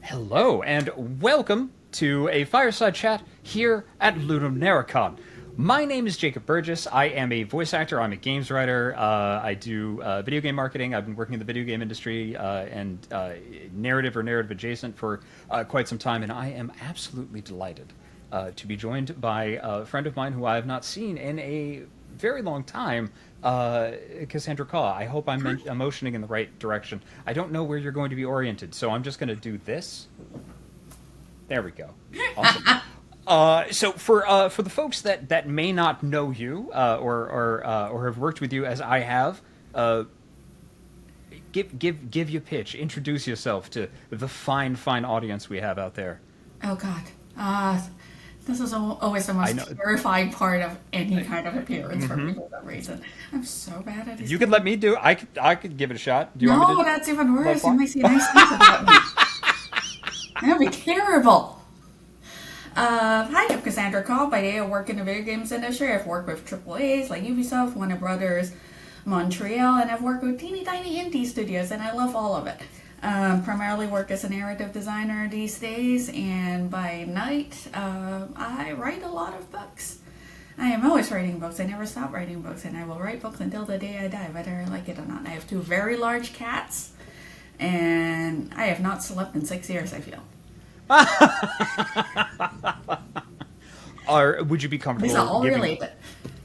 Hello, and welcome to a Fireside chat here at LudoNarraCon. My name is Jacob Burgess. I am a voice actor. I'm a games writer. I do video game marketing. I've been working in the video game industry and narrative or narrative adjacent for quite some time, and I am absolutely delighted to be joined by a friend of mine who I have not seen in a very long time, Cassandra Khaw. I hope I'm motioning in the right direction. I don't know where you're going to be oriented, so I'm just going to do this. There we go. Awesome. So for the folks that may not know you or have worked with you as I have, give your pitch. Introduce yourself to the fine audience we have out there. Oh God. This is always the most terrifying part of any kind of appearance for me for some reason. I'm so bad at it. You could let me do it. I could give it a shot. Do you want me to? That's even worse. You might see nice things about me. That'd be terrible. Hi, I'm Cassandra Khaw. By day, I work in the video games industry. I've worked with AAAs like Ubisoft, Warner Brothers, Montreal, and I've worked with teeny tiny indie studios, and I love all of it. Primarily work as a narrative designer these days, and by night, I write a lot of books. I am always writing books. I never stop writing books, and I will write books until the day I die, whether I like it or not. I have 2 very large cats, and I have not slept in 6 years, I feel. Would you be comfortable? These are all related.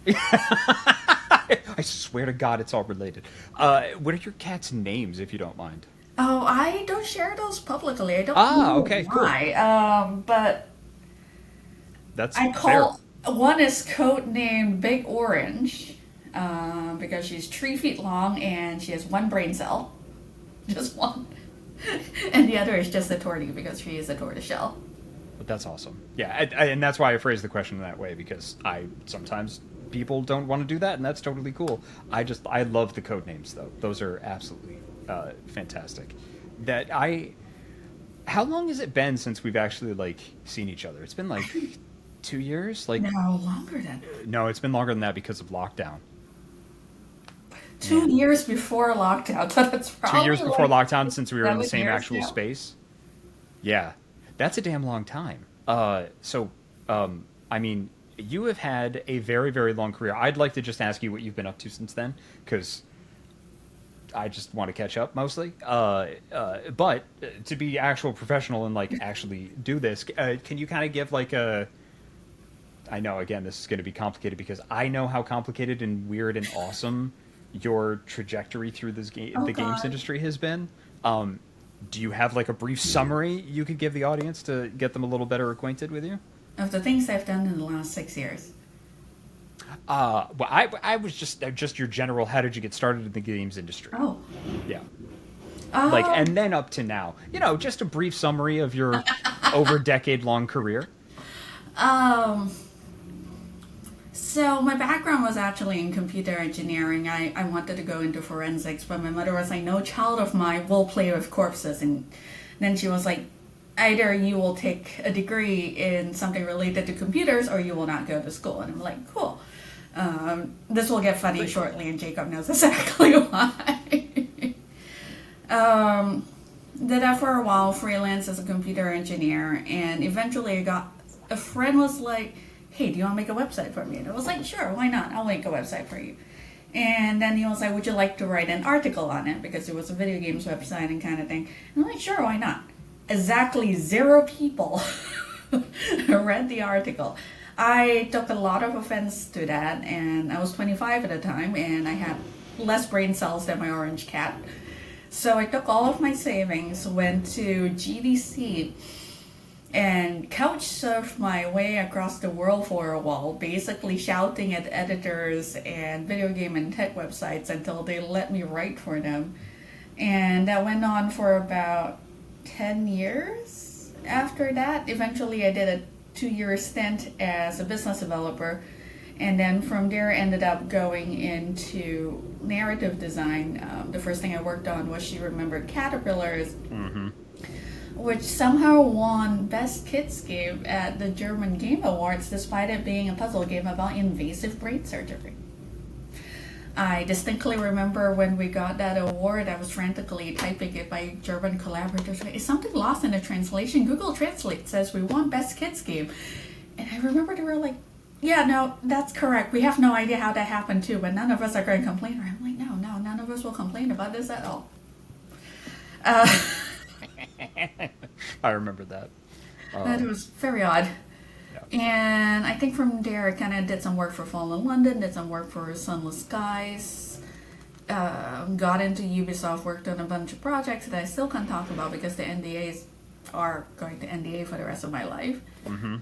I swear to God, it's all related. What are your cats' names, if you don't mind? Oh, I don't share those publicly. I don't know okay, why. Cool. But that's I call one is codenamed Big Orange because she's 3 feet long and she has 1 brain cell, just 1, and the other is just a tortie because she is a tortoiseshell. But that's awesome. Yeah, and that's why I phrased the question that way, because sometimes people don't want to do that, and that's totally cool. I love the code names though; those are absolutely fantastic. How long has it been since we've actually seen each other? It's been 2 years. No, longer than. No, it's been longer than that because of lockdown. 2 years before lockdown. So that's probably 2 years before lockdown, since we were in the same years, actual space. Yeah, that's a damn long time. I mean, you have had a very, very long career. I'd like to just ask you what you've been up to since then, because I just want to catch up mostly. But to be actual professional and actually do this, can you kind of give I know, again, this is going to be complicated because I know how complicated and weird and awesome your trajectory through the games industry has been. Do you have a brief summary you could give the audience to get them a little better acquainted with you? Of the things I've done in the last 6 years. Well, I was just your general. How did you get started in the games industry? Oh, yeah. And then up to now, just a brief summary of your over decade-long career. So my background was actually in computer engineering. I wanted to go into forensics, but my mother was like, no child of mine will play with corpses. And then she was like, either you will take a degree in something related to computers or you will not go to school. And I'm like, cool. This will get funny shortly, and Jacob knows exactly why. Did that for a while, freelance as a computer engineer, and eventually a friend was like, hey, do you want to make a website for me? And I was like, sure, why not? I'll make a website for you. And then he was like, would you like to write an article on it? Because it was a video games website and kind of thing. And I'm like, sure, why not? Exactly 0 people read the article. I took a lot of offense to that, and I was 25 at the time, and I had less brain cells than my orange cat. So I took all of my savings, went to GDC, and couch surfed my way across the world for a while, basically shouting at editors and video game and tech websites until they let me write for them. And that went on for about 10 years. After that, eventually I did a 2-year stint as a business developer, and then from there ended up going into narrative design. The first thing I worked on was She Remembered Caterpillars, which somehow won Best Kids Game at the German Game Awards, despite it being a puzzle game about invasive brain surgery. I distinctly remember when we got that award, I was frantically typing it by German collaborators. Is something lost in the translation? Google Translate says we won Best Kids Game. And I remember they were like, yeah, no, that's correct. We have no idea how that happened too, but none of us are going to complain. I'm like, no, none of us will complain about this at all. I remember that. That was very odd. Yeah. And I think from there, I kind of did some work for Fallen London, did some work for Sunless Skies, got into Ubisoft, worked on a bunch of projects that I still can't talk about because the NDAs are going to NDA for the rest of my life. Mm-hmm.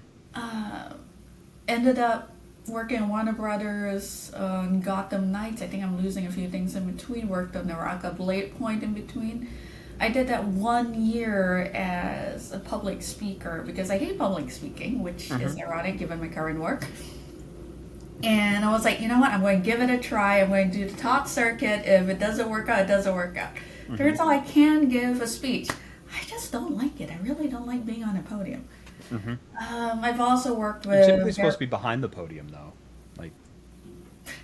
Ended up working on Warner Brothers on Gotham Knights. I think I'm losing a few things in between. Worked on Naraka Blade Point in between. I did that 1 year as a public speaker because I hate public speaking, which is ironic given my current work. And I was like, you know what? I'm going to give it a try. I'm going to do the talk circuit. If it doesn't work out, it doesn't work out. Turns out I can give a speech. I just don't like it. I really don't like being on a podium. I've also worked with... You're typically supposed to be behind the podium, though. Like,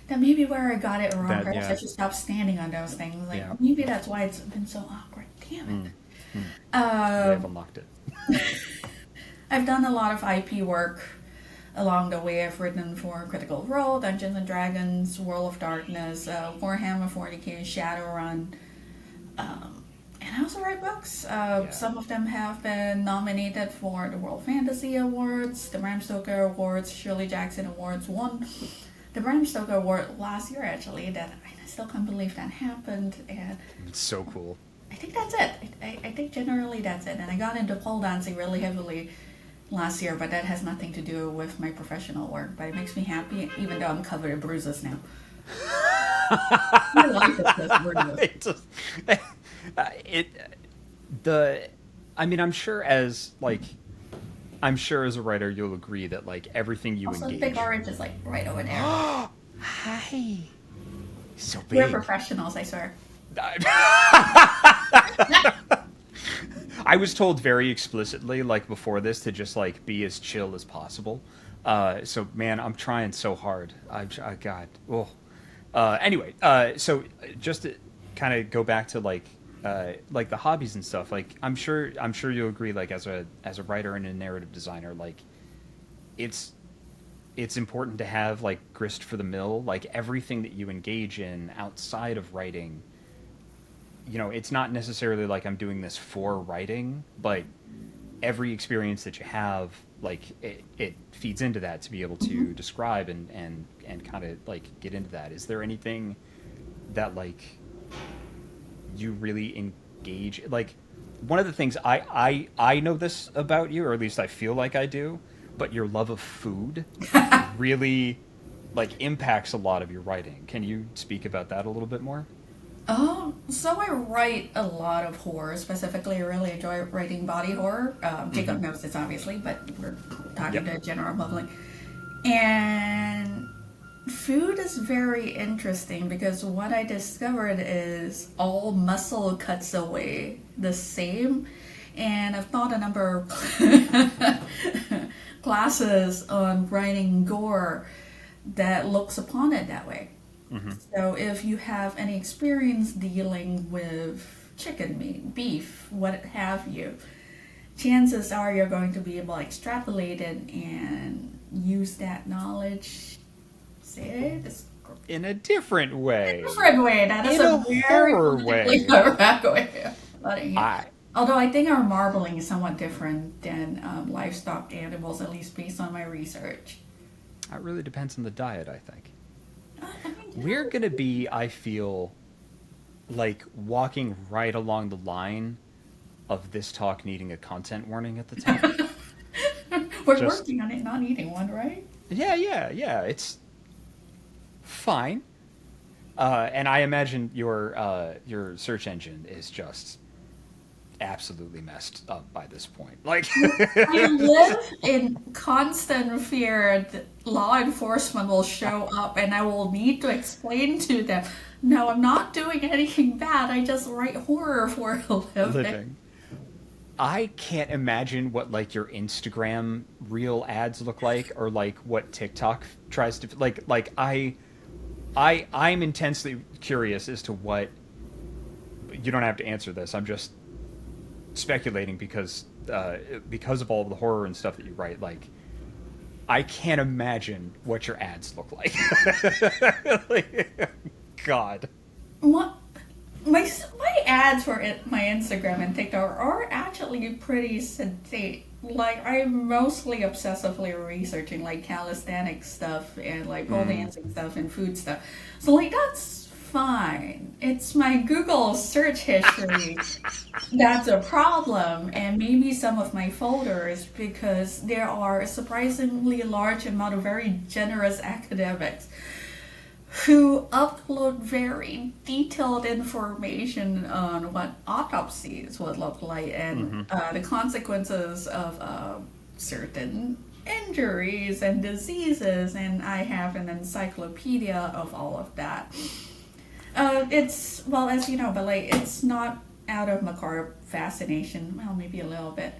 that may be where I got it wrong. Perhaps yeah. I should stop standing on those things. Like, Yeah. maybe that's why it's been so awkward. Damn it. they have unlocked it. I've done a lot of IP work along the way. I've written for Critical Role, Dungeons and Dragons, World of Darkness, Warhammer 40k, Shadowrun. And I also write books. Some of them have been nominated for the World Fantasy Awards, the Bram Stoker Awards, Shirley Jackson Awards. Won the Bram Stoker Award last year, actually. That I still can't believe that happened. And It's so cool. I think that's it. I think generally that's it. And I got into pole dancing really heavily last year, but that has nothing to do with my professional work. But it makes me happy, even though I'm covered in bruises now. My life is just bruises. I'm sure as a writer you'll agree that like everything you Also, engage. Big Orange is like right over there. Hi. So big. We're professionals, I swear. I was told very explicitly, like before this, to just like be as chill as possible. So man, I'm trying so hard. God. Oh. Anyway, so just to kind of go back to like the hobbies and stuff. Like I'm sure you'll agree. Like as a writer and a narrative designer, like it's important to have like grist for the mill. Like everything that you engage in outside of writing. You know, it's not necessarily like I'm doing this for writing, but every experience that you have, like it feeds into that to be able to describe and kind of like get into that. Is there anything that like you really engage? Like one of the things I know this about you, or at least I feel like I do, but your love of food really like impacts a lot of your writing. Can you speak about that a little bit more? So I write a lot of horror. Specifically, I really enjoy writing body horror. Jacob knows this, obviously, but we're talking to the general public. And food is very interesting because what I discovered is all muscle cuts away the same. And I've taught a number of classes on writing gore that looks upon it that way. So if you have any experience dealing with chicken meat, beef, what have you, chances are you're going to be able to extrapolate it and use that knowledge, say it, in a different way. That is in a a very horror way. correct way. Although I think our marbling is somewhat different than livestock animals, at least based on my research. It really depends on the diet, I think. I mean, We're going to be, I feel, like walking right along the line of this talk needing a content warning at the top. we're working on it, not needing one, right? Yeah. It's fine. And I imagine your search engine is just absolutely messed up by this point. Like I live in constant fear that law enforcement will show up and I will need to explain to them, no, I'm not doing anything bad. I just write horror for a living. I can't imagine what like your Instagram reel ads look like, or like what TikTok tries to like. I I'm intensely curious as to what. You don't have to answer this. I'm just speculating because of all of the horror and stuff that you write. Like, I can't imagine what your ads look like. Like, God. What my ads for my Instagram and TikTok are actually pretty sedate. Like, I'm mostly obsessively researching like calisthenics stuff and like pole dancing stuff and food stuff. So like that's fine. It's my Google search history that's a problem, and maybe some of my folders, because there are a surprisingly large amount of very generous academics who upload very detailed information on what autopsies would look like and the consequences of certain injuries and diseases, and I have an encyclopedia of all of that. It's, well, as you know, but like it's not out of macabre fascination. Well, maybe a little bit,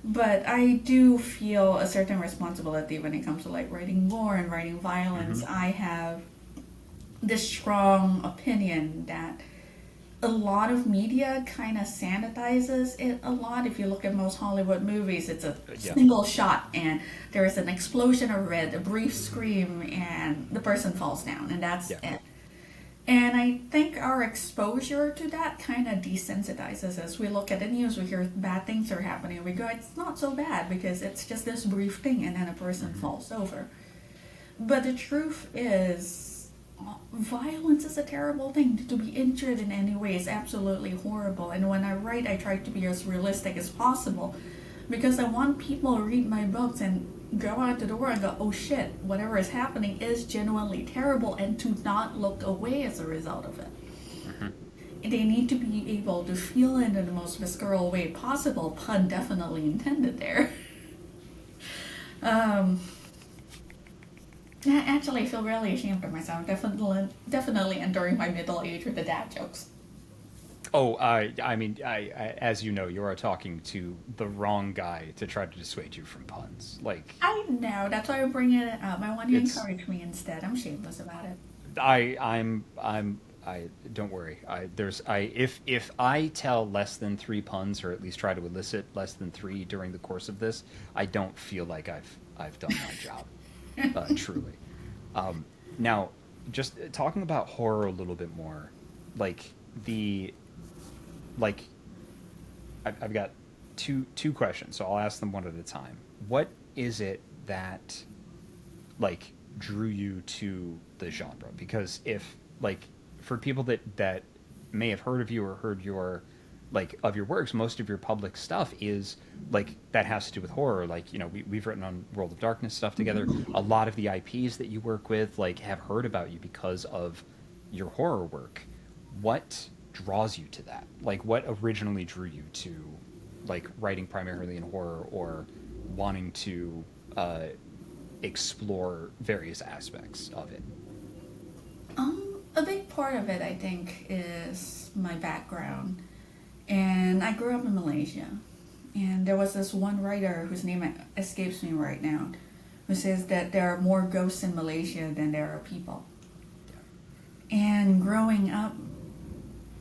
but I do feel a certain responsibility when it comes to like writing gore and writing violence. I have this strong opinion that a lot of media kind of sanitizes it a lot. If you look at most Hollywood movies, it's a single shot and there is an explosion of red, a brief scream, and the person falls down, and that's it. And I think our exposure to that kind of desensitizes us. We look at the news, we hear bad things are happening, and we go, it's not so bad because it's just this brief thing and then a person falls over. But the truth is, violence is a terrible thing. To be injured in any way is absolutely horrible. And when I write, I try to be as realistic as possible because I want people to read my books and go out the door and go, oh shit, whatever is happening is genuinely terrible, and to not look away as a result of it. They need to be able to feel it in the most visceral way possible, pun definitely intended there. Actually, I feel really ashamed of myself. Definitely entering my middle age with the dad jokes. Oh, I mean, as you know, you are talking to the wrong guy to try to dissuade you from puns. Like, I know, that's why I'm bringing it up. I want you to encourage me instead. I'm shameless about it. I don't worry. If I tell less than 3 puns, or at least try to elicit less than 3 during the course of this, I don't feel like I've done my job, truly. Now, just talking about horror a little bit more, I've got two questions, so I'll ask them one at a time. What is it that like drew you to the genre? Because if like for people that may have heard of you or heard your like of your works, most of your public stuff is like that has to do with horror. Like, you know, we've written on World of Darkness stuff together. A lot of the IPs that you work with like have heard about you because of your horror work. What draws you to that? Like, what originally drew you to like writing primarily in horror or wanting to explore various aspects of it? A big part of it, I think, is my background. And I grew up in Malaysia. And there was this one writer whose name escapes me right now, who says that there are more ghosts in Malaysia than there are people. And growing up,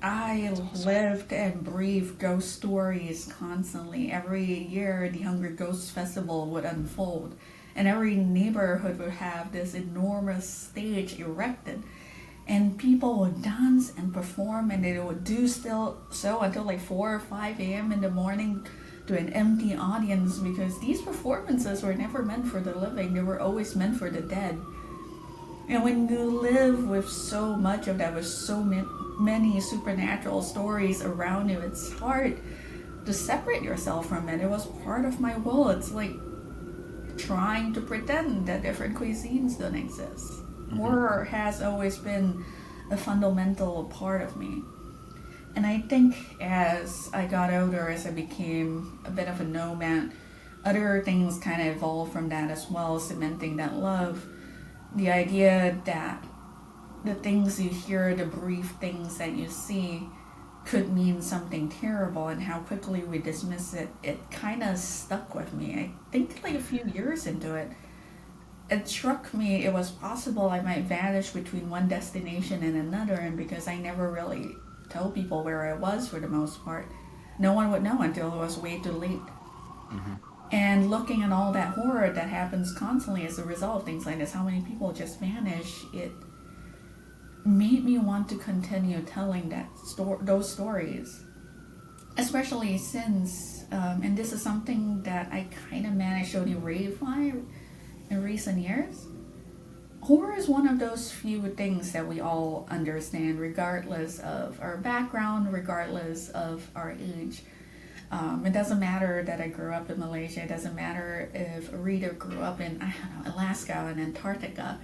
I lived and breathed ghost stories constantly. Every year, the Hungry Ghosts Festival would unfold, and every neighborhood would have this enormous stage erected, and people would dance and perform, and they would do still so until like 4 or 5 a.m. in the morning to an empty audience, because these performances were never meant for the living. They were always meant for the dead. And when you live with so much of that, with so many supernatural stories around you, it's hard to separate yourself from it. It was part of my world. It's like trying to pretend that different cuisines don't exist. Horror has always been a fundamental part of me. And I think as I got older, as I became a bit of a nomad, other things kind of evolved from that as well, cementing that love. The idea that the things you hear, the brief things that you see, could mean something terrible, and how quickly we dismiss it, it kind of stuck with me. I think like a few years into it, it struck me it was possible I might vanish between one destination and another, and because I never really told people where I was for the most part, no one would know until it was way too late. Mm-hmm. And looking at all that horror that happens constantly as a result of things like this, how many people just vanish, it made me want to continue telling those stories. Especially since, and this is something that I kind of managed to ratify in recent years, horror is one of those few things that we all understand, regardless of our background, regardless of our age. It doesn't matter that I grew up in Malaysia. It doesn't matter if a reader grew up in, I don't know, Alaska and Antarctica.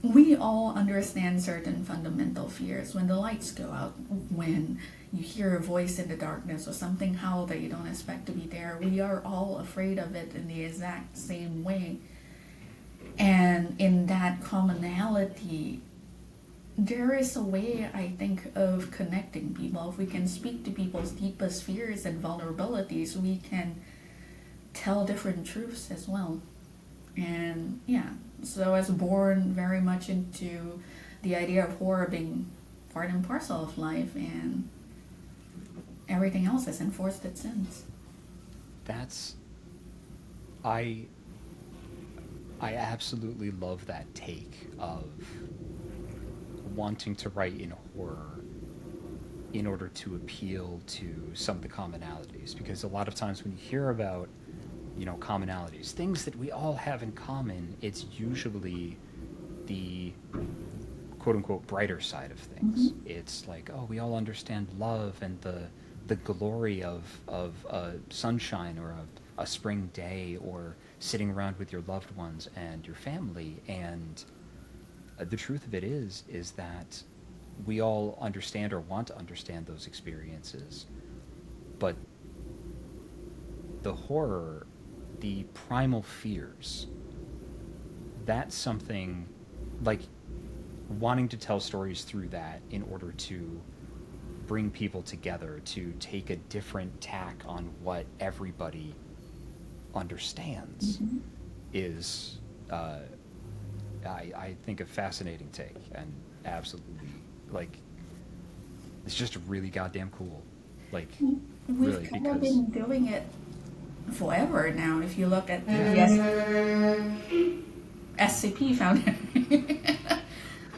We all understand certain fundamental fears. When the lights go out, when you hear a voice in the darkness or something howl that you don't expect to be there, we are all afraid of it in the exact same way. And in that commonality, there is a way, I think, of connecting people. If we can speak to people's deepest fears and vulnerabilities, we can tell different truths as well. And yeah, so I was born very much into the idea of horror being part and parcel of life, and everything else has enforced it since. I absolutely love that take of wanting to write in horror in order to appeal to some of the commonalities, because a lot of times when you hear about, commonalities, things that we all have in common, it's usually the quote-unquote brighter side of things. Mm-hmm. It's like, oh, we all understand love and the glory of sunshine, or a spring day, or sitting around with your loved ones and your family. And the truth of it is that we all understand or want to understand those experiences. But the horror, the primal fears, that's something like wanting to tell stories through that in order to bring people together, to take a different tack on what everybody understands, mm-hmm. is I think a fascinating take, and absolutely, like, it's just really goddamn cool. Like, we've really, kind of been doing it forever now. If you look at the SCP Foundation,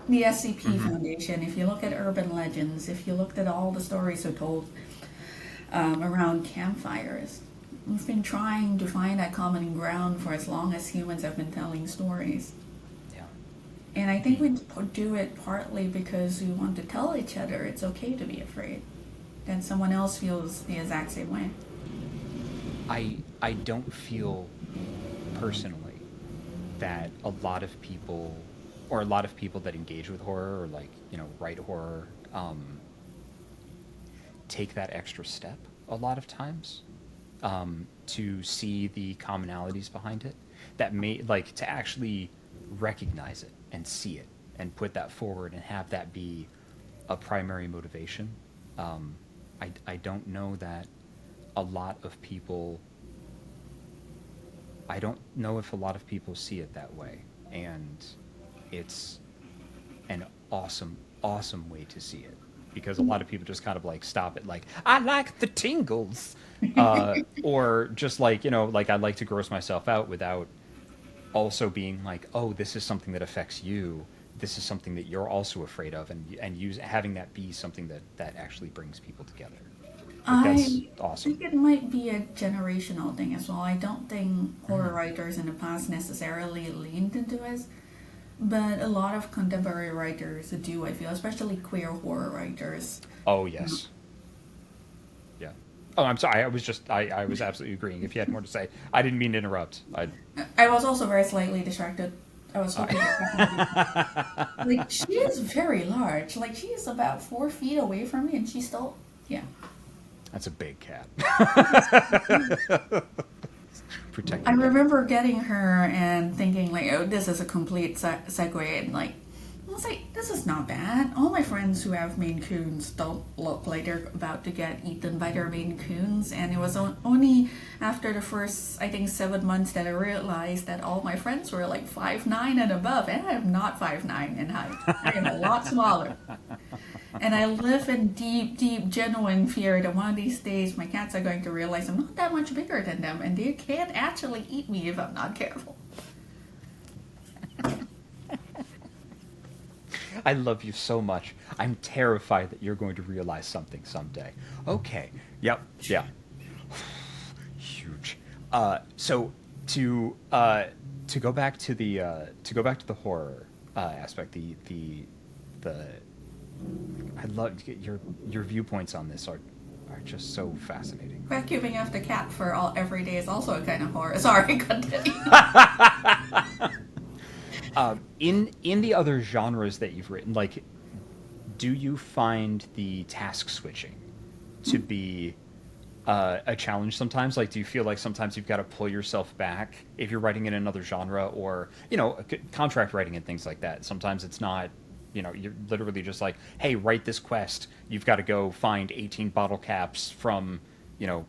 the SCP mm-hmm. Foundation, if you look at urban legends, if you looked at all the stories are told around campfires, we've been trying to find that common ground for as long as humans have been telling stories. Yeah. And I think we do it partly because we want to tell each other it's okay to be afraid, that someone else feels the exact same way. I don't feel personally that a lot of people that engage with horror, or like, write horror, take that extra step a lot of times to see the commonalities behind it, that may, like, to actually recognize it and see it and put that forward and have that be a primary motivation. I don't know that a lot of people, I don't know if a lot of people see it that way, and it's an awesome way to see it, because a lot of people just kind of like stop it, like, I like the tingles, or just like, like, I like to gross myself out, without also being like, oh, this is something that affects you, this is something that you're also afraid of, and having that be something that actually brings people together. That's awesome. I think it might be a generational thing as well. I don't think horror writers in the past necessarily leaned into it, but a lot of contemporary writers do, I feel, especially queer horror writers. Oh, yes. Yeah. Oh, I'm sorry. I was absolutely agreeing. If you had more to say, I didn't mean to interrupt. I was also very slightly distracted. I was hoping like, she is very large. Like, she is about 4 feet away from me, and she's still, yeah. That's a big cat. I remember getting her and thinking, like, oh, this is a complete segue, and like, was like, this is not bad. All my friends who have Maine Coons don't look like they're about to get eaten by their Maine Coons. And it was only after the first, I think, 7 months that I realized that all my friends were like 5'9" and above. And I am not 5'9" in height. I am a lot smaller. And I live in deep, deep, genuine fear that one of these days my cats are going to realize I'm not that much bigger than them. And they can't actually eat me if I'm not careful. I love you so much. I'm terrified that you're going to realize something someday. Okay. Yep. Yeah. Huge. So to go back to the horror aspect, the I love your viewpoints on this are just so fascinating. Vacuuming after cat for every day is also a kind of horror. Sorry, continue. In the other genres that you've written, like, do you find the task switching to be a challenge sometimes? Like, do you feel like sometimes you've got to pull yourself back if you're writing in another genre, or, you know, contract writing and things like that? Sometimes it's not, you know, you're literally just like, hey, write this quest. You've got to go find 18 bottle caps from, you know,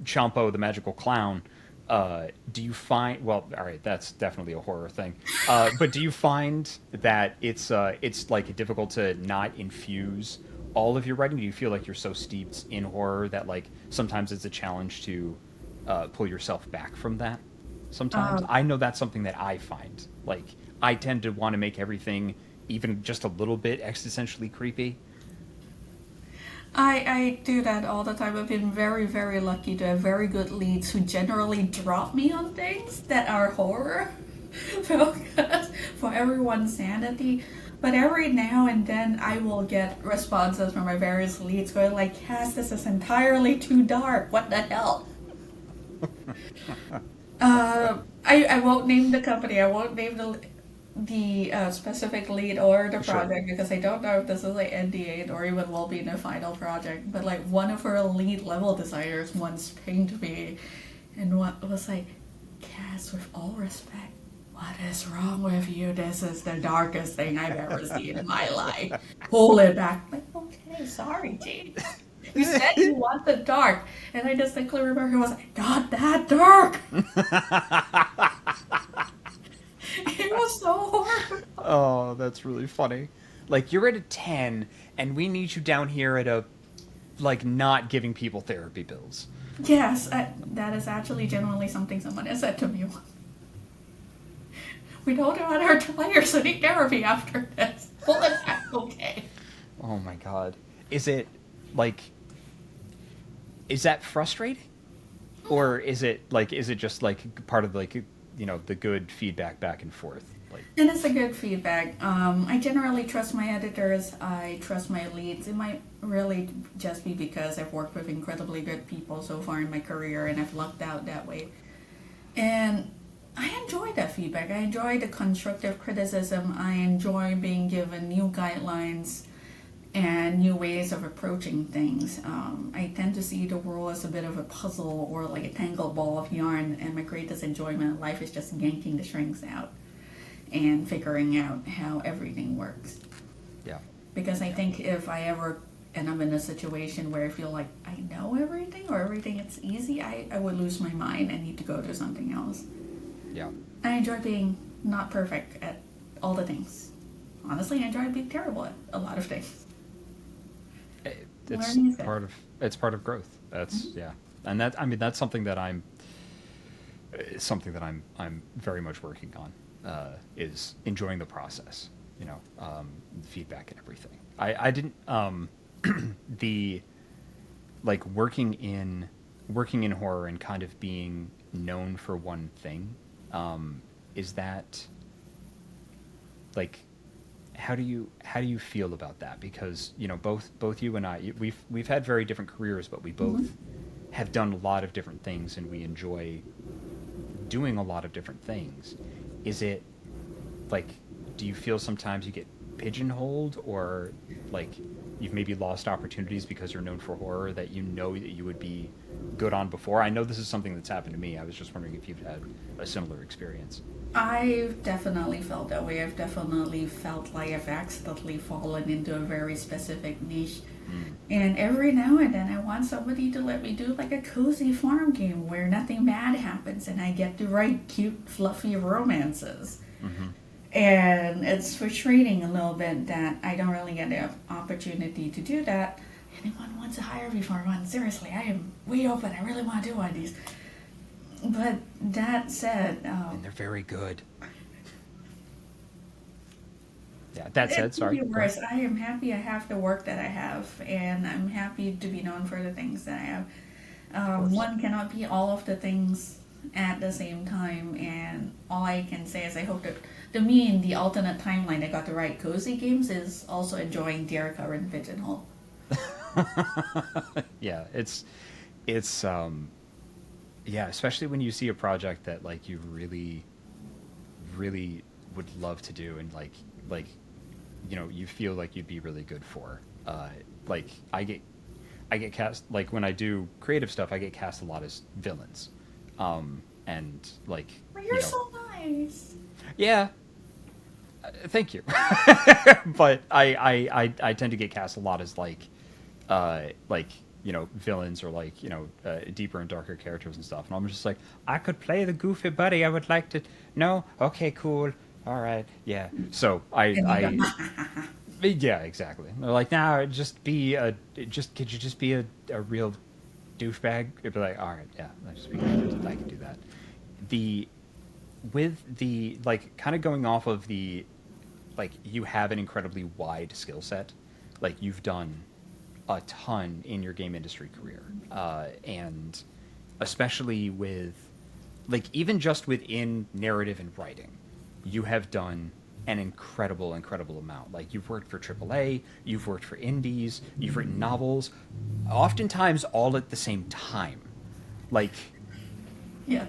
Champo the Magical Clown. Do you find, well, all right, that's definitely a horror thing. But do you find that it's like difficult to not infuse all of your writing? Do you feel like you're so steeped in horror that like sometimes it's a challenge to pull yourself back from that? Sometimes I know that's something that I find. Like, I tend to want to make everything even just a little bit existentially creepy. I do that all the time. I've been very, very lucky to have very good leads who generally drop me on things that are horror focused for everyone's sanity. But every now and then I will get responses from my various leads going like, Cass, this is entirely too dark. What the hell? I won't name the company. I won't name the specific lead or the project, sure, because I don't know if this is like NDA or even will be in the final project. But like one of her lead level designers once pinged me and was like, Cass, with all respect, what is wrong with you? This is the darkest thing I've ever seen in my life. Pull it back. I'm like, okay, sorry, Jane. You said you want the dark. And I distinctly remember he was like, not that dark. It was so horrible. Oh, that's really funny. Like, you're at a 10, and we need you down here at a, like, not giving people therapy bills. Yes, that is actually genuinely something someone has said to me. We don't want our players to need therapy after this. Pull it back, okay. Oh my god. Is it, like, is that frustrating? Or is it just, like, part of, like, you know, the good feedback back and forth? Like, and it's a good feedback. I generally trust my editors. I trust my leads. It might really just be because I've worked with incredibly good people so far in my career and I've lucked out that way. And I enjoy that feedback. I enjoy the constructive criticism. I enjoy being given new guidelines and new ways of approaching things. I tend to see the world as a bit of a puzzle or like a tangled ball of yarn, and my greatest enjoyment in life is just yanking the strings out and figuring out how everything works. yeah. Because I think if I ever end up in a situation where I feel like I know everything or everything is easy, I would lose my mind and need to go to something else. Yeah. I enjoy being not perfect at all the things. Honestly, I enjoy being terrible at a lot of things. It's part of growth. That's yeah. And that's something that I'm very much working on, is enjoying the process, you know, feedback and everything. I didn't the like working in horror and kind of being known for one thing, is that, like, how do you feel about that? Because, you know, both you and I, we've had very different careers, but we both have done a lot of different things, and we enjoy doing a lot of different things. Is it, like, do you feel sometimes you get pigeonholed, or, like, you've maybe lost opportunities because you're known for horror that you know that you would be good on before? I know this is something that's happened to me. I was just wondering if you've had a similar experience. I've definitely felt that way. I've definitely felt like I've accidentally fallen into a very specific niche. And every now and then I want somebody to let me do like a cozy farm game where nothing bad happens and I get to write cute, fluffy romances. And it's frustrating a little bit that I don't really get the opportunity to do that. Anyone wants to hire me for one? Seriously, I am way open. I really want to do one of these. But that said... and they're very good. Yeah, that said, sorry. Worse. I am happy I have the work that I have, and I'm happy to be known for the things that I have. One cannot be all of the things at the same time, and all I can say is I hope that to me in the alternate timeline I got to write cozy games is also enjoying Dear Current Pigeonhole. Yeah, it's yeah, especially when you see a project that like you really would love to do and like you know, you feel like you'd be really good for. Like I get cast, like when I do creative stuff, I get cast a lot as villains. And like, well, you're so nice. Yeah. Thank you. But I tend to get cast a lot as like, you know, villains or like, you know, deeper and darker characters and stuff. And I'm just like, I could play the goofy buddy. I would like to. No? Okay, cool. All right. Yeah. So yeah, exactly. They're like, nah, could you just be a real douchebag? It'd be like, all right, yeah, I can do that. With the, like, kind of going off of the, like, you have an incredibly wide skill set. Like, you've done a ton in your game industry career. And especially with, like, even just within narrative and writing, you have done an incredible amount. Like, you've worked for AAA, you've worked for indies, you've written novels, oftentimes all at the same time. Like, yeah,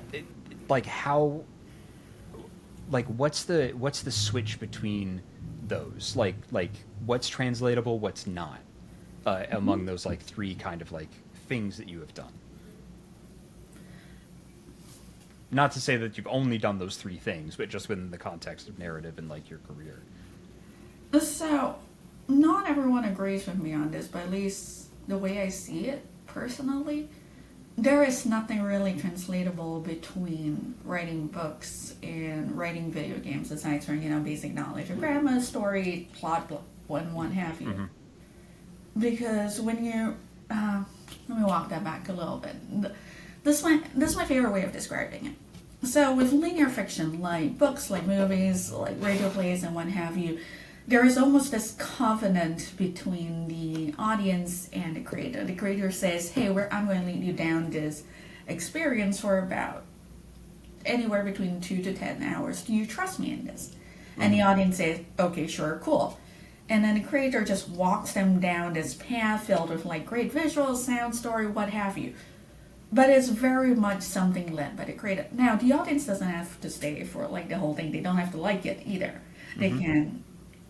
like how, like what's the switch between those? Like what's translatable, what's not, among those like three kind of like things that you have done? Not to say that you've only done those three things, but just within the context of narrative and like your career. So, not everyone agrees with me on this, but at least the way I see it personally, there is nothing really translatable between writing books and writing video games aside from, you know, basic knowledge of grammar, story, plot, what have you. Mm-hmm. Because when you, let me walk that back a little bit. This is my favorite way of describing it. So with linear fiction, like books, like movies, like radio plays, and what have you, there is almost this covenant between the audience and the creator. The creator says, hey, I'm going to lead you down this experience for about anywhere between 2 to 10 hours. Do you trust me in this? Mm-hmm. And the audience says, okay, sure, cool. And then the creator just walks them down this path filled with like great visuals, sound, story, what have you. But it's very much something led by the creator. Now, the audience doesn't have to stay for like the whole thing. They don't have to like it either. They mm-hmm. can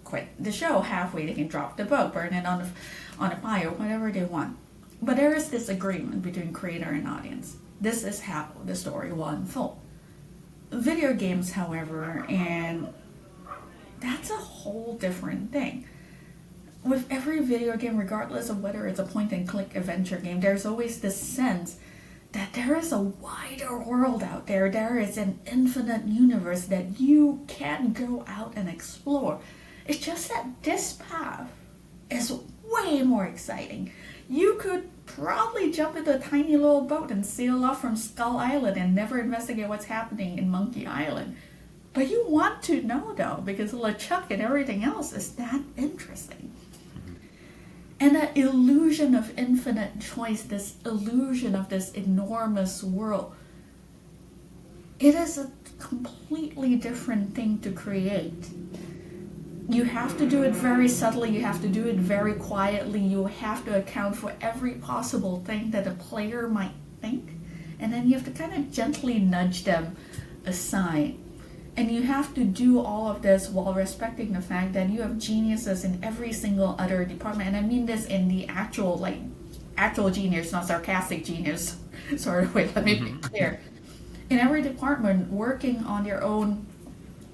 quit the show halfway. They can drop the book, burn it on a fire, whatever they want. But there is this agreement between creator and audience. This is how the story will unfold. Video games, however, and that's a whole different thing. With every video game, regardless of whether it's a point-and-click adventure game, there's always this sense that there is a wider world out there. There is an infinite universe that you can go out and explore. It's just that this path is way more exciting. You could probably jump into a tiny little boat and sail off from Skull Island and never investigate what's happening in Monkey Island. But you want to know, though, because LeChuck and everything else is that interesting. And that illusion of infinite choice, this illusion of this enormous world, it is a completely different thing to create. You have to do it very subtly, you have to do it very quietly, you have to account for every possible thing that a player might think, and then you have to kind of gently nudge them aside. And you have to do all of this while respecting the fact that you have geniuses in every single other department. And I mean this in the actual genius, not sarcastic genius sort of way. Let me be clear. In every department, working on their own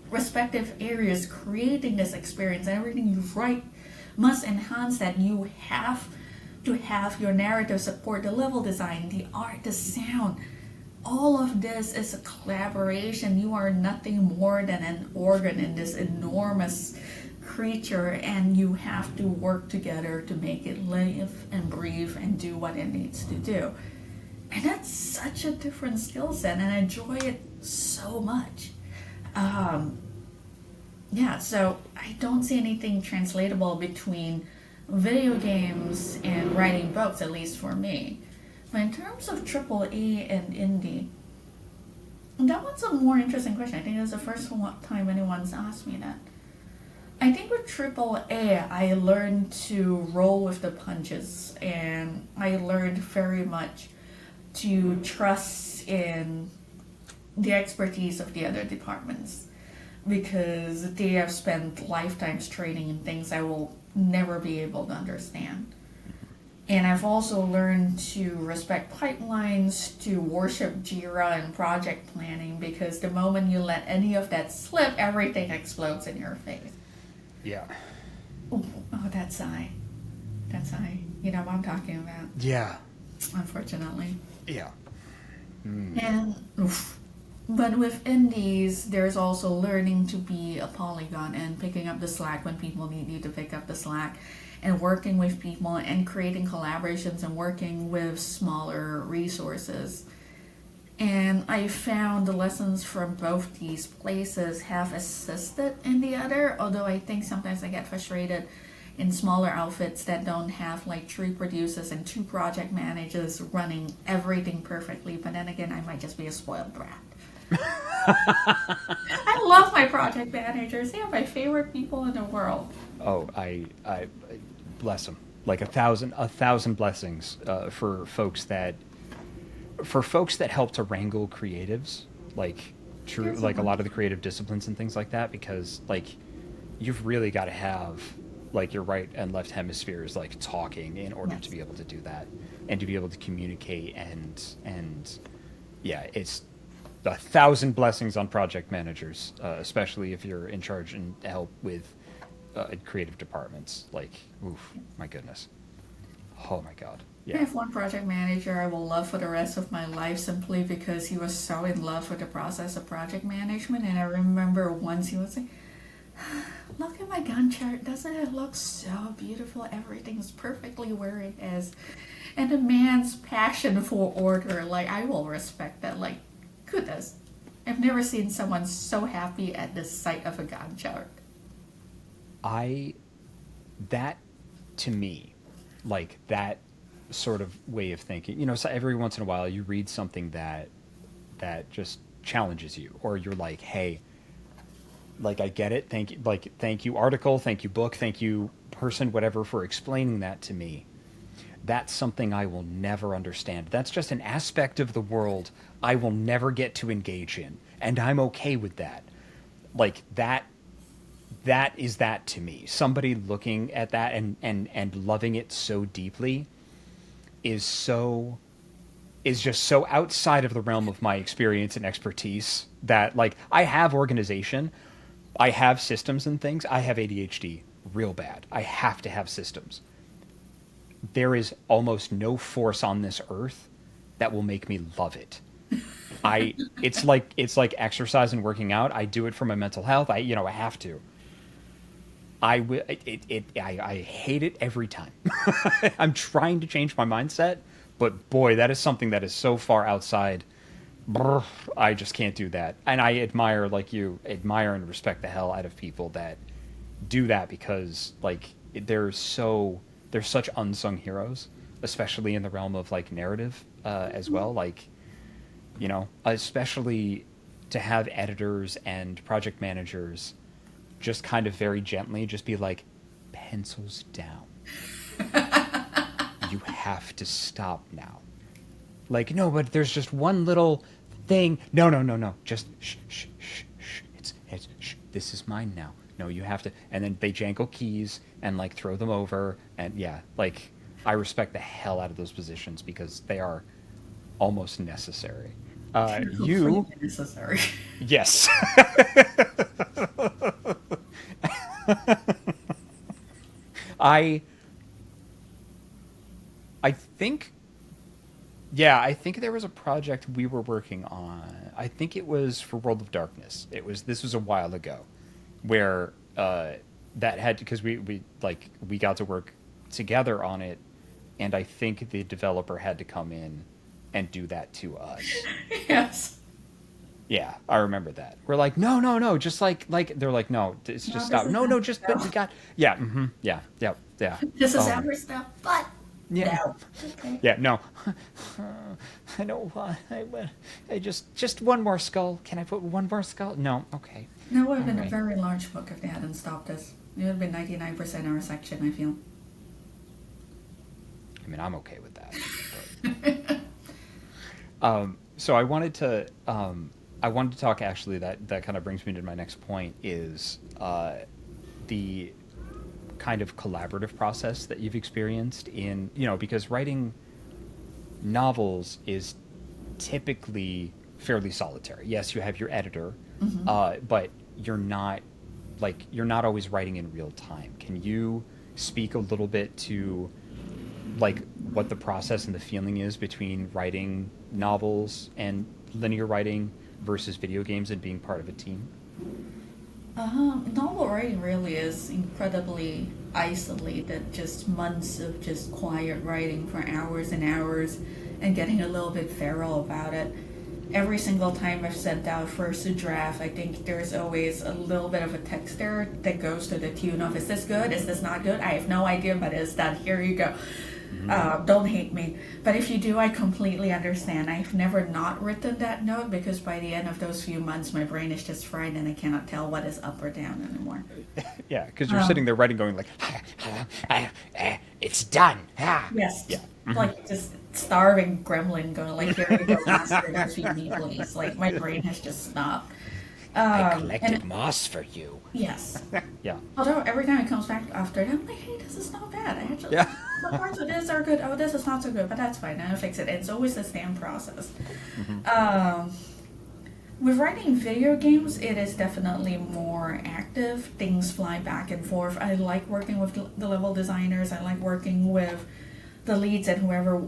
respective areas, creating this experience, and everything you write must enhance that. You have to have your narrative support the level design, the art, the sound. All of this is a collaboration. You are nothing more than an organ in this enormous creature, and you have to work together to make it live and breathe and do what it needs to do. And that's such a different skill set, and I enjoy it so much. So I don't see anything translatable between video games and writing books, at least for me. But in terms of AAA and indie, that one's a more interesting question. I think it's the first time anyone's asked me that. I think with AAA, I learned to roll with the punches, and I learned very much to trust in the expertise of the other departments, because they have spent lifetimes training in things I will never be able to understand. And I've also learned to respect pipelines, to worship Jira and project planning, because the moment you let any of that slip, everything explodes in your face. Yeah. Oh, that sigh. That sigh. You know what I'm talking about. Yeah. Unfortunately. Yeah. And but with indies, there's also learning to be a polygon and picking up the slack when people need you to pick up the slack, and working with people and creating collaborations and working with smaller resources. And I found the lessons from both these places have assisted in the other, although I think sometimes I get frustrated in smaller outfits that don't have like 3 producers and 2 project managers running everything perfectly. But then again, I might just be a spoiled brat. I love my project managers. They are my favorite people in the world. Oh, I bless them. Like a thousand blessings for folks that help to wrangle creatives, like a lot of the creative disciplines and things like that, because like you've really got to have like your right and left hemispheres like talking in order to be able to do that and to be able to communicate and yeah, it's 1,000 blessings on project managers, especially if you're in charge and help with creative departments. Like, oof, my goodness. Oh my God. Yeah. I have one project manager I will love for the rest of my life, simply because he was so in love with the process of project management. And I remember once he was like, look at my Gantt chart. Doesn't it look so beautiful? Everything's perfectly where it is. And the man's passion for order, like, I will respect that. Like, goodness, I've never seen someone so happy at the sight of a Gantt chart. That to me, like that sort of way of thinking, you know, so every once in a while you read something that just challenges you, or you're like, hey, like, I get it. Thank you article, thank you book, thank you person, whatever, for explaining that to me. That's something I will never understand. That's just an aspect of the world I will never get to engage in. And I'm okay with that. Like that is that to me. Somebody looking at that and loving it so deeply is just so outside of the realm of my experience and expertise that, like, I have organization, I have systems and things. I have ADHD real bad. I have to have systems. There is almost no force on this earth that will make me love it. It's like exercise and working out. I do it for my mental health. I have to. I hate it every time. I'm trying to change my mindset, but boy, that is something that is so far outside. I just can't do that. And I admire and respect the hell out of people that do that, because like they're such unsung heroes, especially in the realm of like narrative as well. Like, you know, especially to have editors and project managers just kind of very gently just be like, pencils down. You have to stop now. Like, no, but there's just one little thing. No. Just shh. It's, shh, this is mine now. No, you have to. And then they jangle keys and like throw them over. And yeah, like I respect the hell out of those positions because they are almost necessary. You necessary. Yes. I think I think there was a project we were working on. I think it was for World of Darkness. This was a while ago where that had because we got to work together on it, and I think the developer had to come in and do that to us. Yes. Yeah, I remember that. We're like, no, just like they're like, no, it's just stop. No, just but we got yeah, yeah. This is our stuff, but yeah, no. Okay. yeah, no. I don't want. I just one more skull. Can I put one more skull? No, okay. That would have been Alright. a very large book if they hadn't stopped us. It would have been 99% our section, I feel. I mean, I'm okay with that. But. So I wanted to talk actually that kind of brings me to my next point is the kind of collaborative process that you've experienced in, because writing novels is typically fairly solitary. Yes, you have your editor, but you're not always writing in real time. Can you speak a little bit to like what the process and the feeling is between writing novels and linear writing versus video games and being part of a team? Novel writing really is incredibly isolated, just months of just quiet writing for hours and hours and getting a little bit feral about it. Every single time I've sent out first a draft, I think there's always a little bit of a text there that goes to the tune of, is this good? Is this not good? I have no idea, but it's done. Here you go. Don't hate me. But if you do, I completely understand. I've never not written that note because by the end of those few months, my brain is just fried and I cannot tell what is up or down anymore. Yeah, because you're sitting there writing going like, it's done. Yes. Yeah. Like just starving gremlin going like, here you go, master, just feed me, please. Like my brain has just stopped. I collected moss for you. Yes. Yeah. Although every time it comes back after it, I'm like, hey, this is not bad. I actually, some parts of this are good. Oh, this is not so good, but that's fine. I'll fix it. It's always the same process. With writing video games, it is definitely more active. Things fly back and forth. I like working with the level designers. I like working with the leads and whoever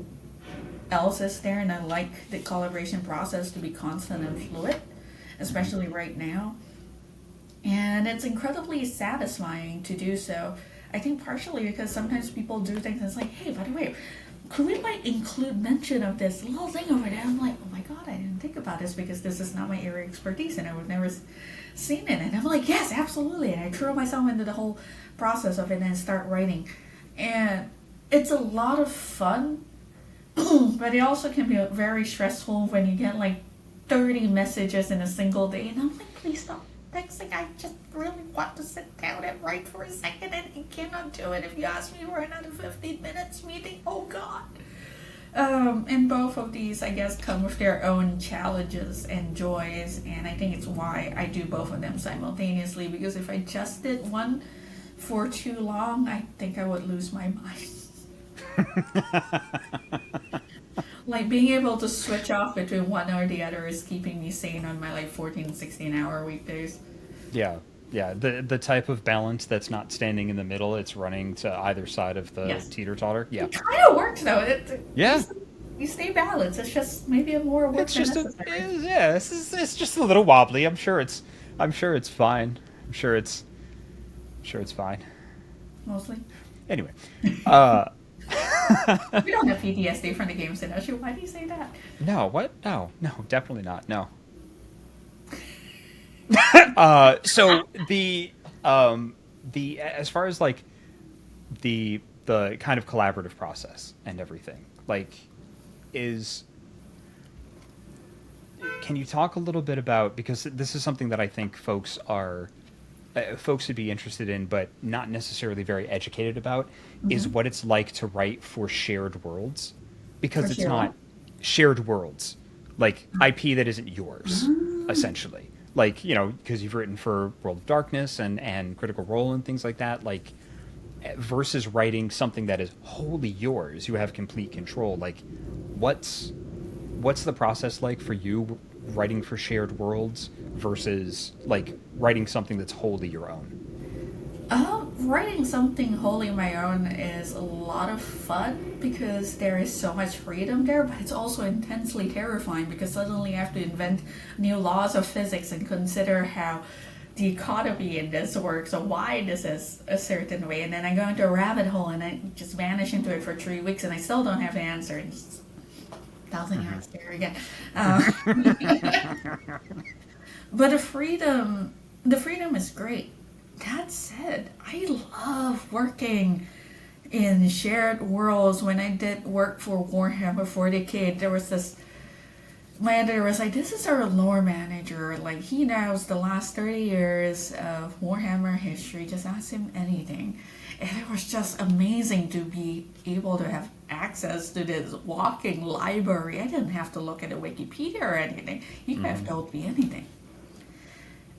else is there, and I like the collaboration process to be constant and fluid, especially right now. And it's incredibly satisfying to do so. I think partially because sometimes people do things and it's like, hey, by the way, could we like include mention of this little thing over there? I'm like, oh my god, I didn't think about this because this is not my area of expertise and I would never seen it. And I'm like, yes, absolutely. And I throw myself into the whole process of it and start writing. And it's a lot of fun, but it also can be very stressful when you get like 30 messages in a single day. And I'm like, please stop texting. I just really want to sit down and write for a second and I cannot do it. If you ask me for another 15 minutes meeting, oh god. And both of these, I guess, come with their own challenges and joys, and I think it's why I do both of them simultaneously, because if I just did one for too long, I think I would lose my mind. Like being able to switch off between one or the other is keeping me sane on my like 14, 16 hour weekdays. Yeah. The type of balance that's not standing in the middle, it's running to either side of the teeter-totter. Yeah. It kind of works though. You stay balanced. It's just maybe a more work It's just necessary. it's just a little wobbly. I'm sure it's fine. I'm sure it's fine. Mostly. Anyway, We don't have PTSD from the games industry. Why do you say that? no, what? No, definitely not. No. So the as far as like the kind of collaborative process and everything, like, can you talk a little bit about, because this is something that I think folks would be interested in, but not necessarily very educated about, is what it's like to write for shared worlds, because it's not shared worlds, like IP that isn't yours, essentially. like, you know, because you've written for World of Darkness and Critical Role and things like that, like, versus writing something that is wholly yours, you have complete control. Like, what's the process like for you writing for shared worlds versus like writing something that's wholly your own? Writing something wholly my own is a lot of fun because there is so much freedom there, but it's also intensely terrifying because suddenly I have to invent new laws of physics and consider how the economy in this works or why this is a certain way. And then I go into a rabbit hole and I just vanish into it for 3 weeks and I still don't have the answer. And just 1,000 yards there again. But the freedom is great. That said, I love working in shared worlds. When I did work for Warhammer 40K, there was this. My editor was like, "This is our lore manager. Like, he knows the last 30 years of Warhammer history. Just ask him anything." And it was just amazing to be able to have access to this walking library. I didn't have to look at a Wikipedia or anything. He could have told me anything.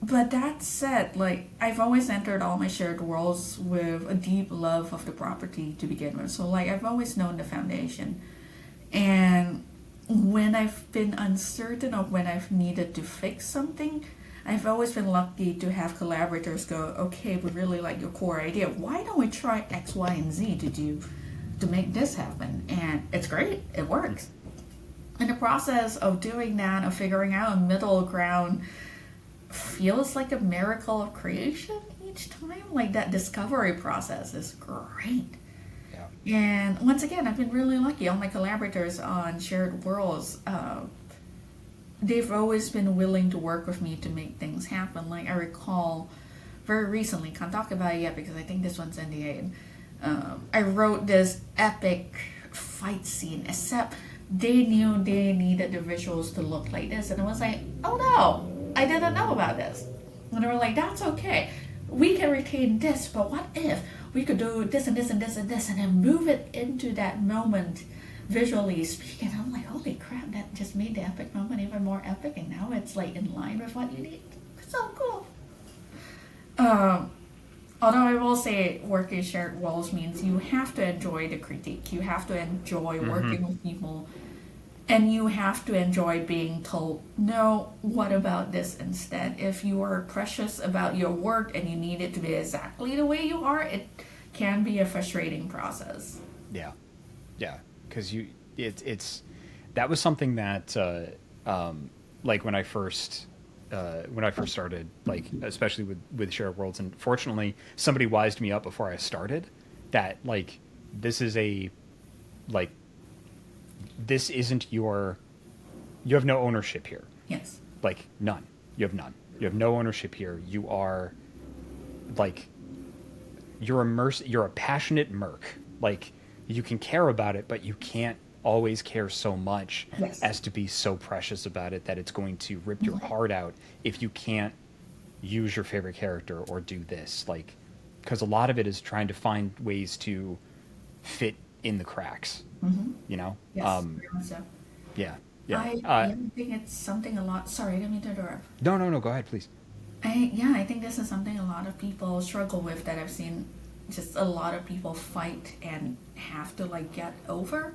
But that said, like, I've always entered all my shared worlds with a deep love of the property to begin with. So, like, I've always known the foundation. And when I've been uncertain of when I've needed to fix something, I've always been lucky to have collaborators go, "Okay, we really like your core idea. Why don't we try X, Y, and Z to make this happen?" And it's great. It works. In the process of doing that, of figuring out a middle ground, feels like a miracle of creation each time. Like, that discovery process is great. Yeah. And once again, I've been really lucky. All my collaborators on shared worlds, they've always been willing to work with me to make things happen. Like, I recall very recently, can't talk about it yet because I think this one's NDA. I wrote this epic fight scene, except they knew they needed the visuals to look like this, and I was like, "Oh no, I didn't know about this." And they were like, "That's okay. We can retain this, but what if we could do this and this and this and this and then move it into that moment visually speaking?" I'm like, holy crap, that just made the epic moment even more epic, and now it's like in line with what you need. So cool. Although I will say working shared worlds means you have to enjoy the critique. You have to enjoy working with people. And you have to enjoy being told, "No, what about this instead?" If you are precious about your work and you need it to be exactly the way you are, it can be a frustrating process. Yeah. Because that was something that, like when I first started, like especially with shared worlds, and fortunately somebody wised me up before I started that, like, this isn't you have no ownership here. Yes. Like, none. You have none. You have no ownership here. You are, like, you're a passionate merc. Like, you can care about it, but you can't always care so much as to be so precious about it that it's going to rip your heart out if you can't use your favorite character or do this. Like, because a lot of it is trying to find ways to fit in the cracks. You know? Yes, very much so. Yeah. I think it's something a lot. Sorry, I didn't mean to interrupt. No. Go ahead, please. I think this is something a lot of people struggle with that I've seen just a lot of people fight and have to, like, get over.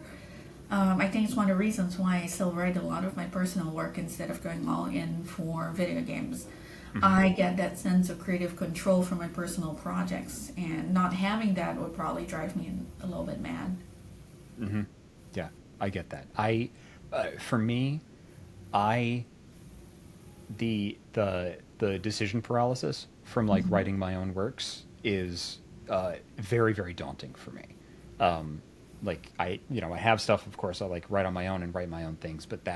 I think it's one of the reasons why I still write a lot of my personal work instead of going all in for video games. I get that sense of creative control from my personal projects, and not having that would probably drive me a little bit mad. Yeah, I get that. For me, the decision paralysis from, like, writing my own works is very, very daunting for me. Like, I have stuff, of course, I like write on my own and write my own things, but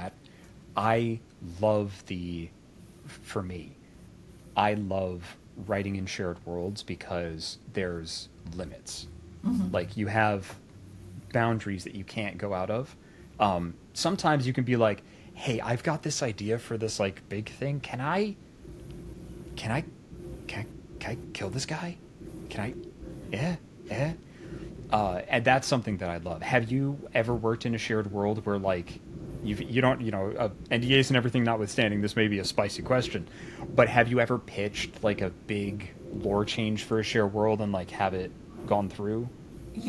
I love writing in shared worlds because there's limits. Like, you have boundaries that you can't go out of. Sometimes you can be like, "Hey, I've got this idea for this, like, big thing. Can I kill this guy? Can I?" And that's something that I love. Have you ever worked in a shared world where, like, you don't, NDAs and everything notwithstanding, this may be a spicy question, but have you ever pitched like a big lore change for a shared world and like have it gone through?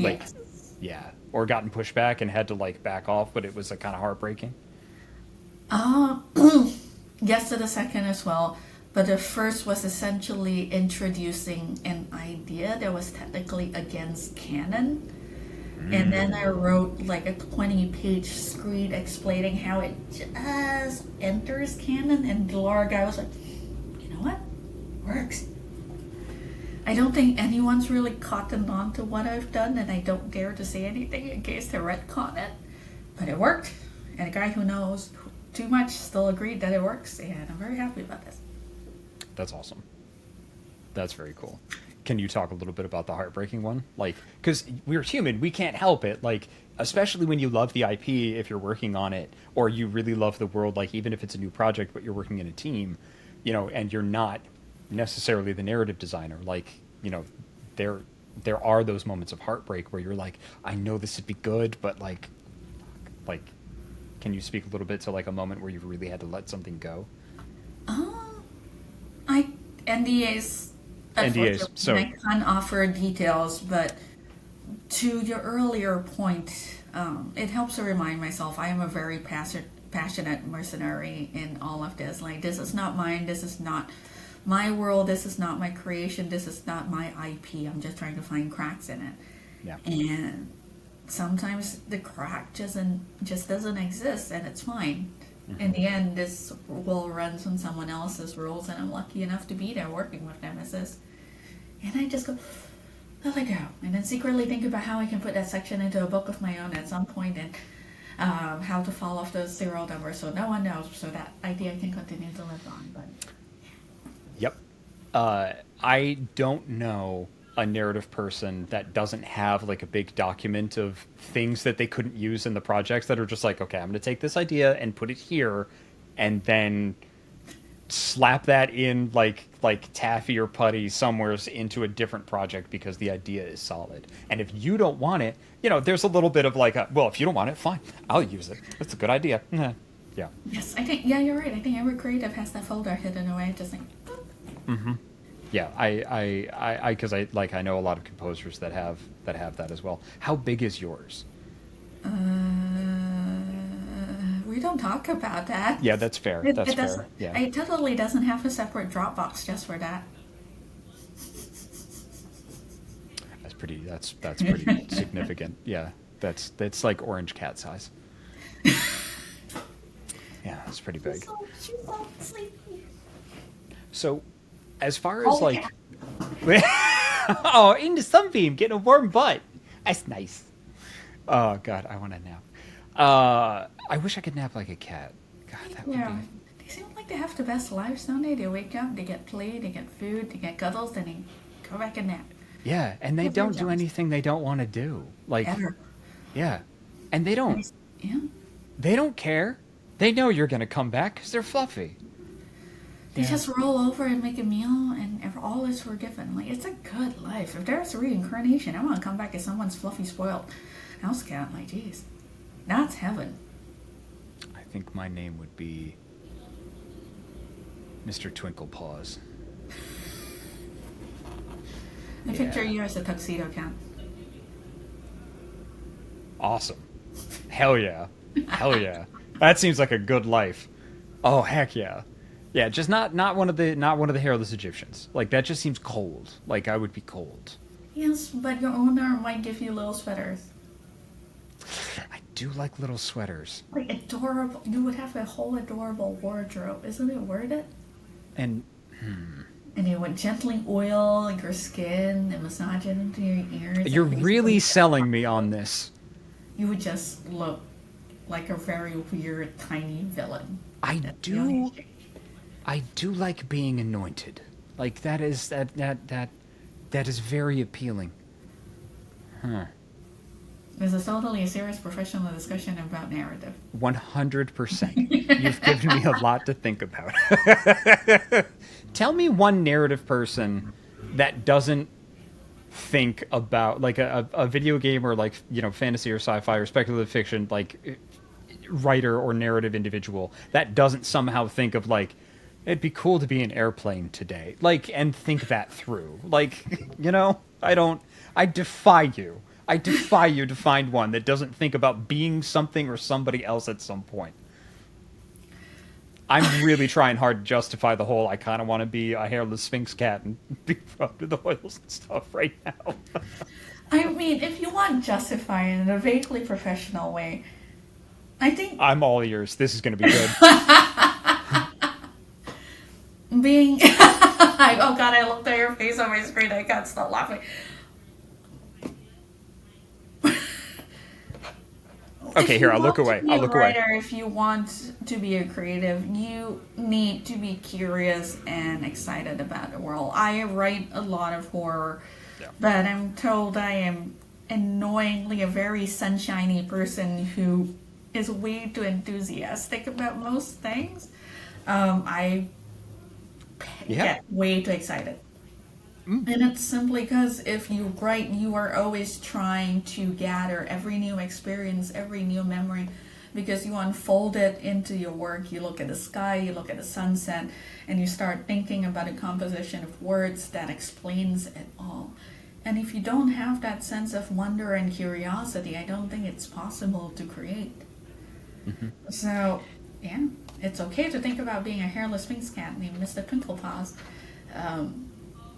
Like, Yes. yeah, or gotten pushed back and had to like back off, but it was like kind of heartbreaking. Uh, yes to the second as well. But the first was essentially introducing an idea that was technically against canon. And then I wrote like a 20-page screed explaining how it just enters canon. And the lore guy was like, you know what? Works. I don't think anyone's really cottoned on to what I've done, and I don't dare to say anything in case they retcon it. But it worked. And a guy who knows too much still agreed that it works, and I'm very happy about this. That's awesome. That's very cool. Can you talk a little bit about the heartbreaking one? Like, because we're human, we can't help it. Like, especially when you love the IP, if you're working on it, or you really love the world, like even if it's a new project, but you're working in a team, and you're not necessarily the narrative designer. Like, there are those moments of heartbreak where you're like, I know this would be good, but like, can you speak a little bit to like a moment where you really had to let something go? I NDAs. NDAs. So I can't offer details, but to your earlier point, it helps to remind myself I am a very passionate mercenary in all of this. Like, this is not mine. This is not my world. This is not my creation. This is not my IP. I'm just trying to find cracks in it. yeah, And sometimes the crack just doesn't exist, and it's fine. In the end, this will runs on someone else's rules, and I'm lucky enough to be there working with Nemesis. And I just go, let it go. And then secretly think about how I can put that section into a book of my own at some point, and how to fall off those serial numbers so no one knows, so that idea can continue to live on. But yep. I don't know a narrative person that doesn't have like a big document of things that they couldn't use in the projects that are just like, okay, I'm going to take this idea and put it here and then slap that in like taffy or putty somewhere into a different project because the idea is solid. And if you don't want it, there's a little bit of like, well, if you don't want it, fine, I'll use it. That's a good idea. Yeah. yes, I think, yeah, you're right. I think every creative has that folder hidden away, just like, Yeah, because I know a lot of composers that have that as well. How big is yours? we don't talk about that. Yeah, that's fair. It That's doesn't, fair. Yeah. it totally doesn't have a separate Dropbox just for that. That's pretty significant. Yeah, that's like orange cat size. Yeah, that's pretty big. She's so sleepy. So, as far as Oh, like, oh, in the sunbeam, getting a warm butt. That's nice. Oh God, I want to nap. I wish I could nap like a cat. God, that would Yeah. be. They seem like they have the best lives, don't they? They wake up, they get play, they get food, they get cuddles, then they go back and nap. Yeah, and they Yeah, don't very do anything they don't want to do. Like, Ever. yeah, and they don't. Yeah. They don't care. They know you're gonna come back because they're fluffy. They Yeah. just roll over and make a meal, and all is forgiven. Like, it's a good life. If there's a reincarnation, I want to come back as someone's fluffy, spoiled house cat. Like, geez, that's heaven. I think my name would be Mr. Twinkle Paws. I picture you as a tuxedo cat. Awesome. Hell yeah. Hell yeah. That seems like a good life. Oh heck yeah. Yeah, just not one of the hairless Egyptians. Like that just seems cold. Like I would be cold. Yes, but your owner might give you little sweaters. I do like little sweaters. Like adorable. You would have a whole adorable wardrobe. Isn't it worth it? And And it would gently oil your skin and massage it into your ears. you're and really basically, selling me on this. You would just look like a very weird, tiny villain. I That's the only do thing. I do like being anointed. Like that is very appealing. Huh. This is totally a serious professional discussion about narrative. 100%. You've given me a lot to think about. Tell me one narrative person that doesn't think about like a video game or like, fantasy or sci-fi or speculative fiction, like writer or narrative individual that doesn't somehow think of like, it'd be cool to be an airplane today, like, and think that through. Like, I defy you. I defy you to find one that doesn't think about being something or somebody else at some point. I'm really trying hard to justify the whole I kind of want to be a hairless Sphinx cat and be rubbed with the oils and stuff right now. I mean, if you want justify it in a vaguely professional way, I think... I'm all ears. This is going to be good. Being... oh god, I looked at your face on my screen. I can't stop laughing. Okay, here, I'll look away. I'll look away. If you want to be a creative, you need to be curious and excited about the world. I write a lot of horror, but I'm told I am annoyingly a very sunshiny person who is way too enthusiastic about most things. I get way too excited. And it's simply because if you write, you are always trying to gather every new experience, every new memory, because you unfold it into your work. You look at the sky, you look at the sunset, and you start thinking about a composition of words that explains it all. And if you don't have that sense of wonder and curiosity, I don't think it's possible to create. Mm-hmm. So, yeah, it's okay to think about being a hairless Sphinx cat named Mr. Twinklepaws.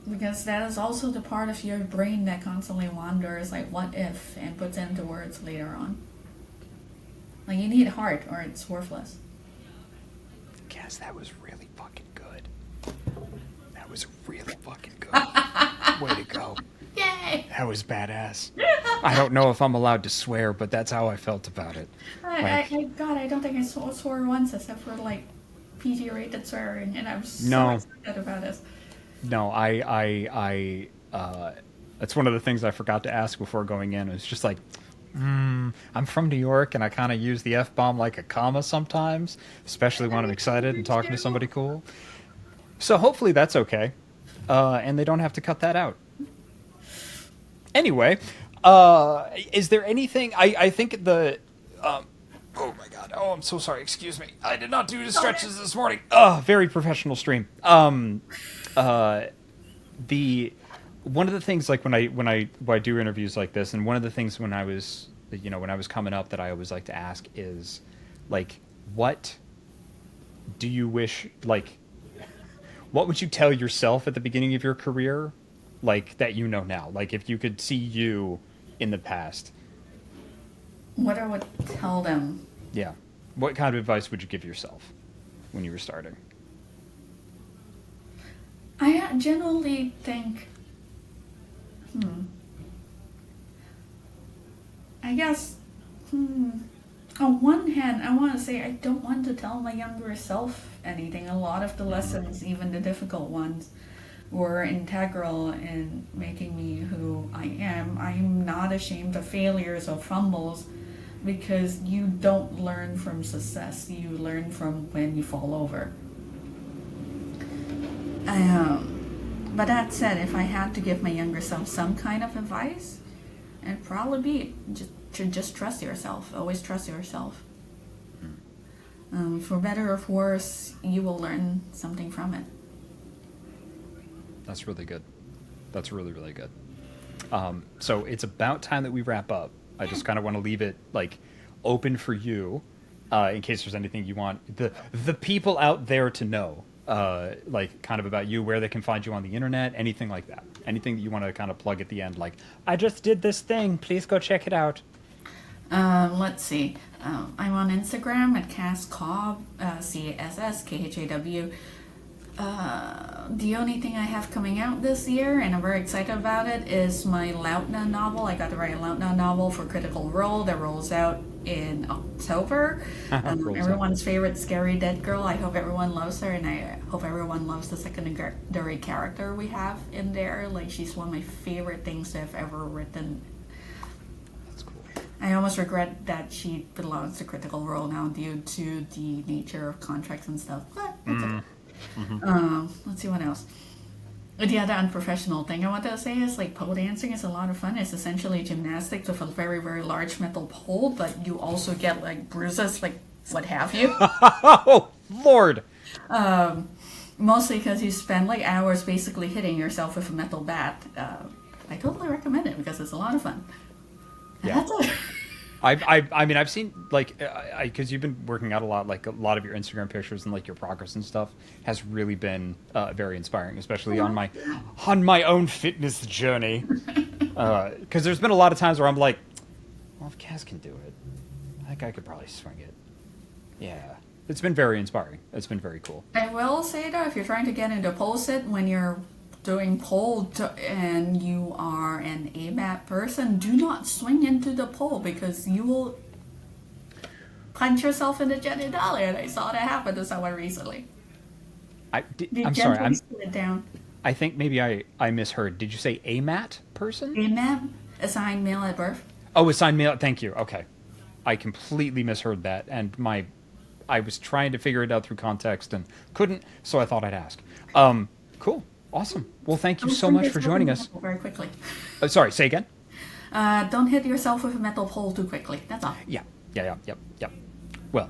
Because that is also the part of your brain that constantly wanders, like, what if, and puts into words later on. Like, you need heart, or it's worthless. Cass, that was really fucking good. That was really fucking good. Way to go. Yay! That was badass. I don't know if I'm allowed to swear, but that's how I felt about it. I don't think I swore once, except for, like, PG-rated swearing, and I'm so excited about this. No, that's one of the things I forgot to ask before going in. It's just like, I'm from New York, and I kind of use the F-bomb like a comma sometimes, especially when I'm excited and talking to somebody cool. So hopefully that's okay, and they don't have to cut that out. Anyway, is there anything... I think the... oh my god. Oh, I'm so sorry. Excuse me. I did not do the stretches this morning. Very professional stream. One of the things, like when I do interviews like this, and one of the things when I was coming up that I always like to ask is, like, what do you wish, like, what would you tell yourself at the beginning of your career, like, that you know now? Like, if you could see you in the past. What I would tell them? Yeah. What kind of advice would you give yourself when you were starting? I genuinely think, I guess, on one hand, I want to say I don't want to tell my younger self anything. A lot of the lessons, even the difficult ones, were integral in making me who I am. I'm not ashamed of failures or fumbles, because you don't learn from success. You learn from when you fall over. But that said, if I had to give my younger self some kind of advice, it'd probably be just trust yourself. Always trust yourself. For better or for worse, you will learn something from it. That's really good. That's really, really good. So it's about time that we wrap up. I just kind of want to leave it, like, open for you, in case there's anything you want the people out there to know. Like, kind of about you, where they can find you on the internet, anything like that. Anything that you want to kind of plug at the end, like, I just did this thing, please go check it out. Let's see. I'm on Instagram at Cass Khaw, CASSKHAW. The only thing I have coming out this year, and I'm very excited about it, is my Lautna novel. I got to write a Lautna novel for Critical Role that rolls out in October. Everyone's favorite scary dead girl. I hope everyone loves her, and I hope everyone loves the secondary character we have in there. Like, she's one of my favorite things to have ever written. That's cool. I almost regret that she belongs to Critical Role now due to the nature of contracts and stuff, but it's okay. Let's see what else. The other unprofessional thing I want to say is like pole dancing is a lot of fun. It's essentially gymnastics with a very, very large metal pole, but you also get like bruises, like what have you. Oh, Lord. Mostly because you spend like hours basically hitting yourself with a metal bat. I totally recommend it because it's a lot of fun. And Yeah. that's it. I mean, I've seen like, because you've been working out a lot, like a lot of your Instagram pictures and like your progress and stuff has really been very inspiring, especially on my own fitness journey. Because there's been a lot of times where I'm like, well, if Cass can do it, that guy could probably swing it. Yeah, it's been very inspiring. It's been very cool. I will say though, if you're trying to get into pole sit when you're doing pole and you are an AMAT person, do not swing into the pole because you will punch yourself in the genitalia. And I saw that happen to someone recently. I'm sorry. Gently slid down. I think maybe I misheard. Did you say AMAT person? AMAT, assigned male at birth. Oh, assigned male. Thank you. Okay, I completely misheard that, and I was trying to figure it out through context and couldn't, so I thought I'd ask. Cool. Awesome. Well, thank you so much for joining us. Very quickly. Sorry, say again? Don't hit yourself with a metal pole too quickly. That's all. Yeah. Yep. Well,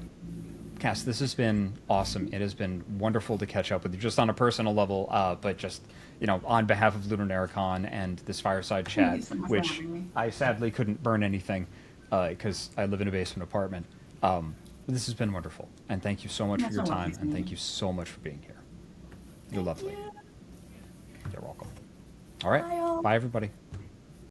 Cass, this has been awesome. It has been wonderful to catch up with you, just on a personal level, but just, on behalf of LudoNarraCon and this Fireside Chat, you so much for which having me. I sadly couldn't burn anything because I live in a basement apartment. This has been wonderful. And thank you so much for That's your so time, welcome. and thank you so much for being here. You're lovely. you. You're welcome. All right. Bye, all. Bye, everybody.